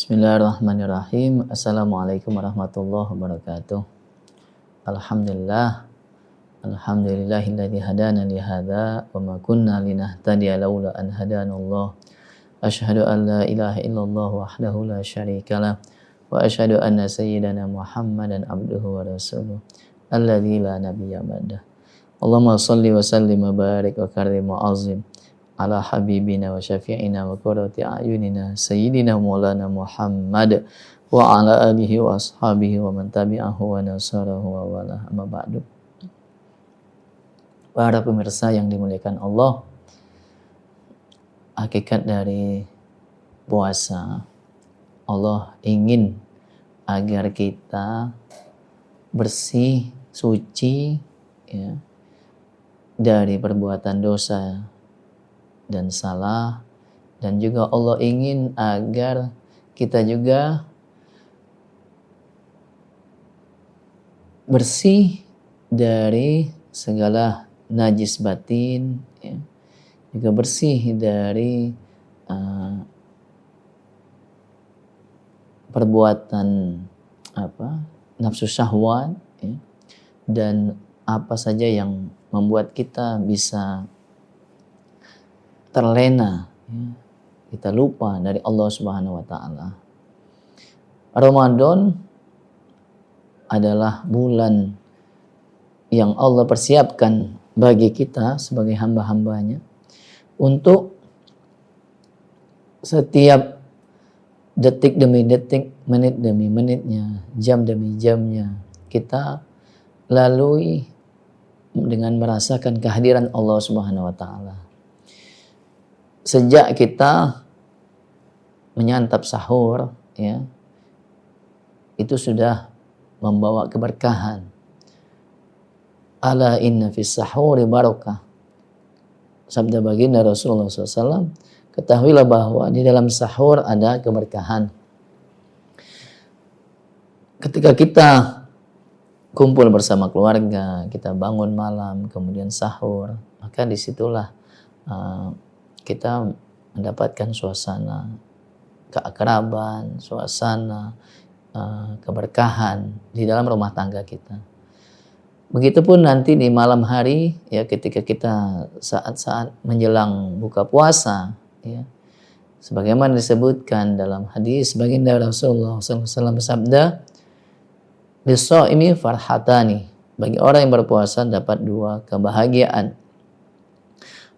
Bismillahirrahmanirrahim. Assalamualaikum warahmatullahi wabarakatuh. Alhamdulillah. Alhamdulillahilladzi hadana li hadza wa ma kunna linahtadiya laula an hadanallah. Asyhadu an la ilaha illallah wahdahu la syarikalah wa asyhadu anna sayyidana Muhammadan abduhu wa rasuluh alladzi la nabiyya ba'dah. Allahumma shalli wa sallim wa barik wa karim wa azim ala habibina wa syafi'ina wa qurrati a'yunina sayyidina maulana Muhammad wa ala alihi wa ashabihi wa man tabi'ahu wa nasarahu wa wala amma ba'du. Para pemirsa yang dimuliakan Allah, hakikat dari puasa, Allah ingin agar kita bersih, suci ya, dari perbuatan dosa dan salah, dan juga Allah ingin agar kita juga bersih dari segala najis batin ya, juga bersih dari perbuatan nafsu syahwat ya, dan apa saja yang membuat kita bisa terlena ya, kita lupa dari Allah Subhanahu wa taala. Ramadan adalah bulan yang Allah persiapkan bagi kita sebagai hamba-hambanya untuk setiap detik demi detik, menit demi menitnya, jam demi jamnya kita lalui dengan merasakan kehadiran Allah Subhanahu wa taala. Sejak kita menyantap sahur ya, itu sudah membawa keberkahan. Ala inna fis sahuri barakah. Sabda baginda Rasulullah SAW, ketahuilah bahwa di dalam sahur ada keberkahan. Ketika kita kumpul bersama keluarga, kita bangun malam, kemudian sahur, maka disitulah kita mendapatkan suasana keakraban, suasana keberkahan di dalam rumah tangga kita. Begitupun nanti di malam hari ya, ketika kita saat-saat menjelang buka puasa ya, sebagaimana disebutkan dalam hadis baginda Rasulullah SAW bersabda, "Lis-shaimi farhatani." Bagi orang yang berpuasa dapat dua kebahagiaan.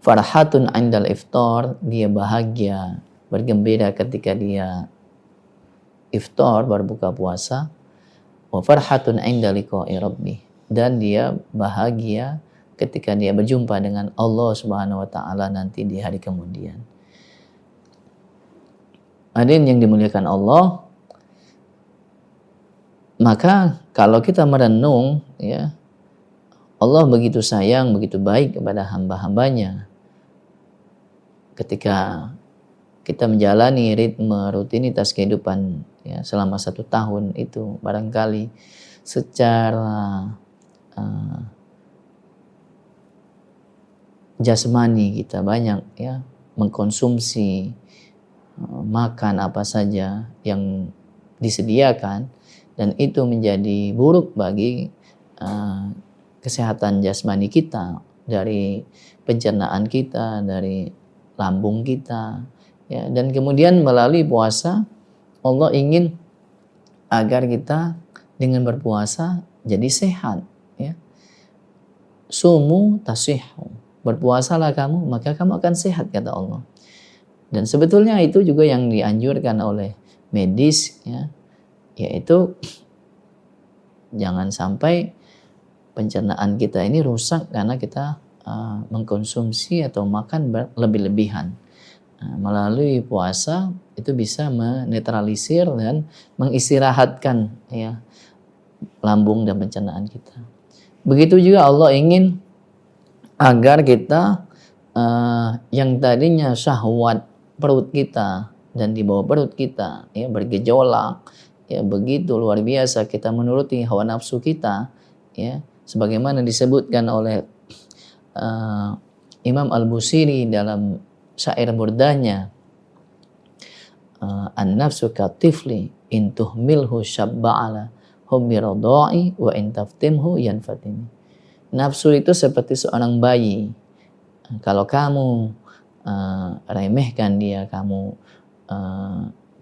Farhatun 'indal iftar, dia bahagia, bergembira ketika dia iftar, berbuka puasa. Wa farhatun 'inda liqa'i rabbih, dan dia bahagia ketika dia berjumpa dengan Allah Subhanahu wa taala nanti di hari kemudian. Hadirin yang dimuliakan Allah, maka kalau kita merenung ya, Allah begitu sayang, begitu baik kepada hamba-hambanya. Ketika kita menjalani ritme rutinitas kehidupan ya, selama 1 tahun itu barangkali secara jasmani kita banyak ya mengkonsumsi makan apa saja yang disediakan, dan itu menjadi buruk bagi kesehatan jasmani kita, dari pencernaan kita, dari lambung kita ya. Dan kemudian melalui puasa Allah ingin agar kita dengan berpuasa jadi sehat ya. Sumu tasihhu, berpuasalah kamu maka kamu akan sehat, kata Allah. Dan sebetulnya itu juga yang dianjurkan oleh medis ya, yaitu jangan sampai pencernaan kita ini rusak karena kita mengkonsumsi atau makan berlebih-lebihan. Melalui puasa itu bisa menetralisir dan mengistirahatkan ya lambung dan pencernaan kita. Begitu juga Allah ingin agar kita yang tadinya syahwat perut kita dan di bawah perut kita ya bergejolak ya, begitu luar biasa kita menuruti hawa nafsu kita ya, sebagaimana disebutkan oleh Imam Al-Busiri dalam syair burdahnya, an-nafsu katifli in tuhmilhu syabba'ala hubbi radha'i wa in taftimhu yanfatini. Nafsu itu seperti seorang bayi. Kalau kamu remehkan dia, kamu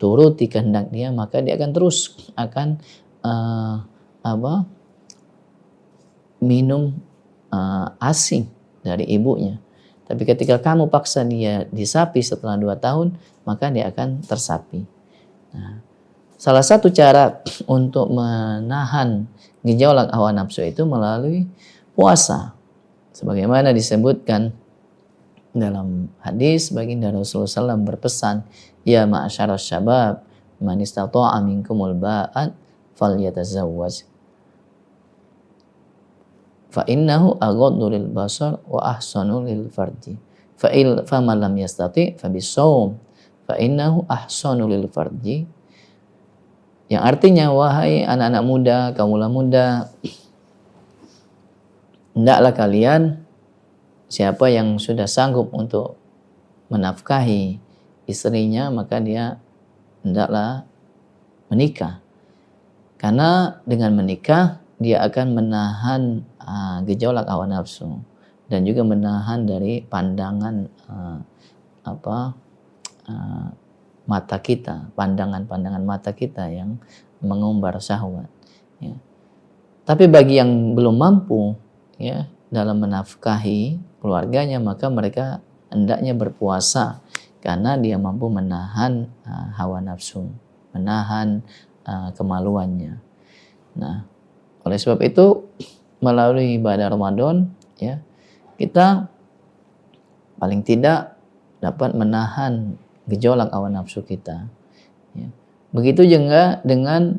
turuti kehendak dia, maka dia akan terus akan minum ASI dari ibunya. Tapi ketika kamu paksa dia disapi setelah 2 tahun, maka dia akan tersapi. Nah, salah satu cara untuk menahan gejolak hawa nafsu itu melalui puasa. Sebagaimana disebutkan dalam hadis, baginda Rasulullah SAW berpesan, ya ma'asyaras syabab, man istata'a minkumul ba'at falyatazawwaj. Fa innahu aghaddu lil basar wa ahsanu lil farji. Fa man lam yastati fa bisawm. Fa innahu ahsanu lil farji. Yang artinya, wahai anak-anak muda, kaumula muda, hendaklah kalian, siapa yang sudah sanggup untuk menafkahi istrinya, maka dia hendaklah menikah. Karena dengan menikah dia akan menahan gejolak hawa nafsu dan juga menahan dari pandangan mata kita, pandangan mata kita yang mengumbar syahwat. Ya. Tapi bagi yang belum mampu ya dalam menafkahi keluarganya, maka mereka hendaknya berpuasa karena dia mampu menahan hawa nafsu, menahan kemaluannya. Nah, oleh sebab itu melalui ibadah Ramadan ya kita paling tidak dapat menahan gejolak hawa nafsu kita. Ya. Begitu juga dengan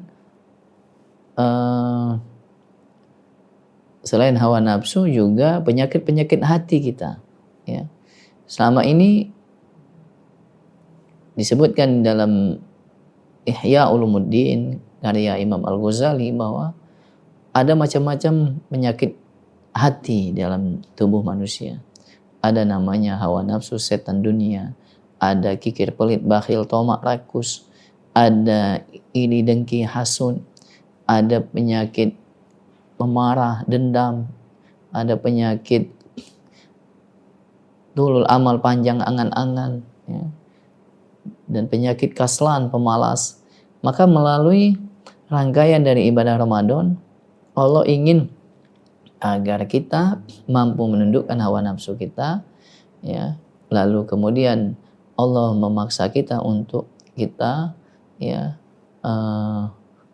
selain hawa nafsu juga penyakit-penyakit hati kita. Ya. Selama ini disebutkan dalam Ihya Ulumuddin karya Imam Al-Ghazali bahwa ada macam-macam penyakit hati dalam tubuh manusia. Ada namanya hawa nafsu, setan dunia, ada kikir, pelit, bakhil, tomak, rakus, ada iri, dengki, hasud, ada penyakit pemarah, dendam, ada penyakit tulul amal, panjang angan-angan, ya, dan penyakit kaslan, pemalas. Maka melalui rangkaian dari ibadah Ramadan, Allah ingin agar kita mampu menundukkan hawa nafsu kita, ya. Lalu kemudian Allah memaksa kita untuk kita, ya,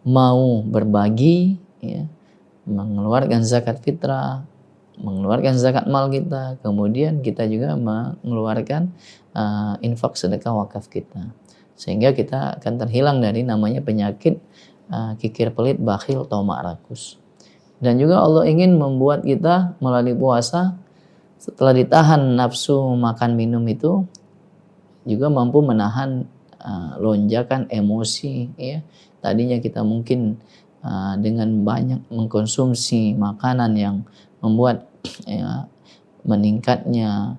mau berbagi, ya, mengeluarkan zakat fitrah, mengeluarkan zakat mal kita, kemudian kita juga mengeluarkan infak sedekah wakaf kita, sehingga kita akan terhilang dari namanya penyakit kikir, pelit, bakhil, tomak, rakus. Dan juga Allah ingin membuat kita melalui puasa, setelah ditahan nafsu makan minum itu, juga mampu menahan lonjakan emosi. Ya. Tadinya kita mungkin dengan banyak mengkonsumsi makanan yang membuat ya, meningkatnya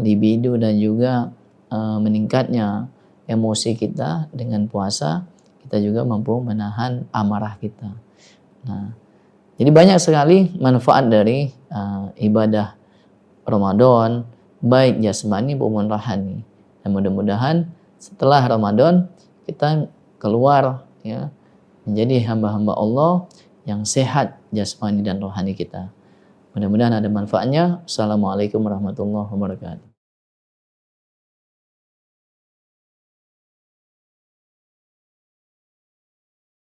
libido dan juga meningkatnya emosi kita. Dengan puasa kita juga mampu menahan amarah kita. Nah, jadi banyak sekali manfaat dari ibadah Ramadan, baik jasmani maupun rohani. Dan mudah-mudahan setelah Ramadan kita keluar ya menjadi hamba-hamba Allah yang sehat jasmani dan rohani kita. Mudah-mudahan ada manfaatnya. Assalamualaikum warahmatullahi wabarakatuh.